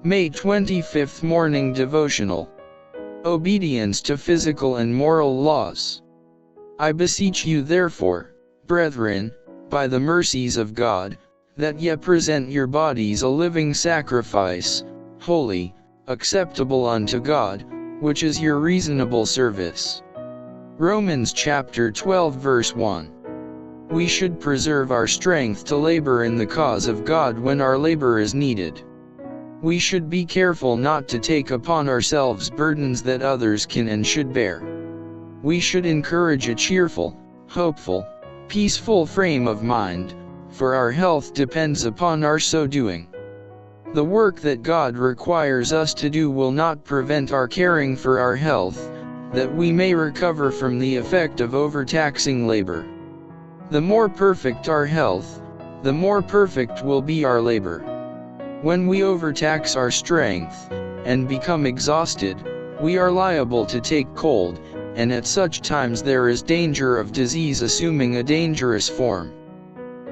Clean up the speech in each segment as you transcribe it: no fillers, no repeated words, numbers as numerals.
May 25th Morning Devotional. Obedience to physical and moral laws. I beseech you therefore, brethren, by the mercies of God, that ye present your bodies a living sacrifice, holy, acceptable unto God, which is your reasonable service. Romans chapter 12 verse 1. We should preserve our strength to labor in the cause of God when our labor is needed. We should be careful not to take upon ourselves burdens that others can and should bear. We should encourage a cheerful, hopeful, peaceful frame of mind, for our health depends upon our so doing. The work that God requires us to do will not prevent our caring for our health, that we may recover from the effect of overtaxing labor. The more perfect our health, the more perfect will be our labor. When we overtax our strength, and become exhausted, we are liable to take cold, and at such times there is danger of disease assuming a dangerous form.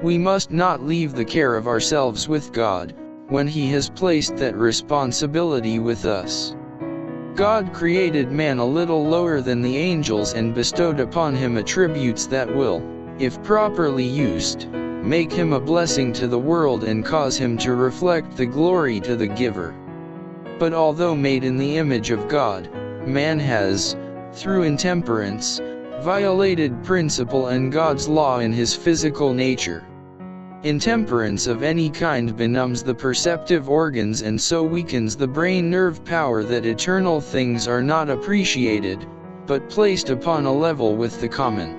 We must not leave the care of ourselves with God, when He has placed that responsibility with us. God created man a little lower than the angels and bestowed upon him attributes that will, if properly used, make him a blessing to the world and cause him to reflect the glory to the giver. But although made in the image of God, man has, through intemperance, violated principle and God's law in his physical nature. Intemperance of any kind benumbs the perceptive organs and so weakens the brain nerve power that eternal things are not appreciated, but placed upon a level with the common.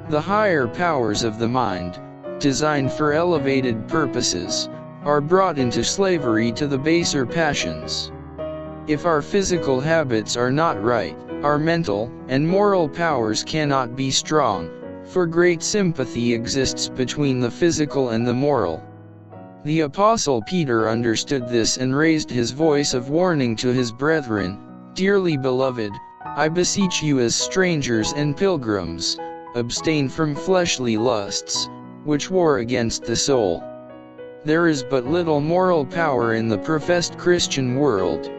The higher powers of the mind, designed for elevated purposes, are brought into slavery to the baser passions. If our physical habits are not right, our mental and moral powers cannot be strong, for great sympathy exists between the physical and the moral. The Apostle Peter understood this and raised his voice of warning to his brethren, "Dearly beloved, I beseech you as strangers and pilgrims, abstain from fleshly lusts, which war against the soul." There is but little moral power in the professed Christian world.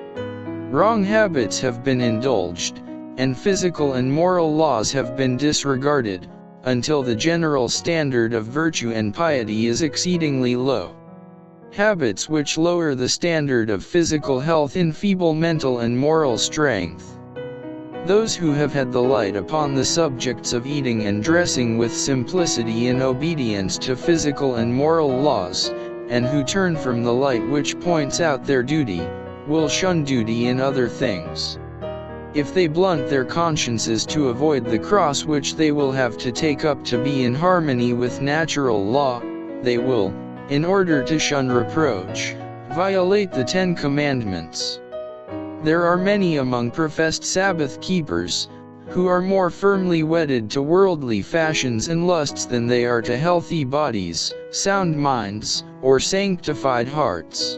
Wrong habits have been indulged, and physical and moral laws have been disregarded, until the general standard of virtue and piety is exceedingly low. Habits which lower the standard of physical health enfeeble mental and moral strength. Those who have had the light upon the subjects of eating and dressing with simplicity in obedience to physical and moral laws, and who turn from the light which points out their duty, will shun duty in other things. If they blunt their consciences to avoid the cross which they will have to take up to be in harmony with natural law, they will, in order to shun reproach, violate the 10 Commandments. There are many among professed Sabbath keepers, who are more firmly wedded to worldly fashions and lusts than they are to healthy bodies, sound minds, or sanctified hearts.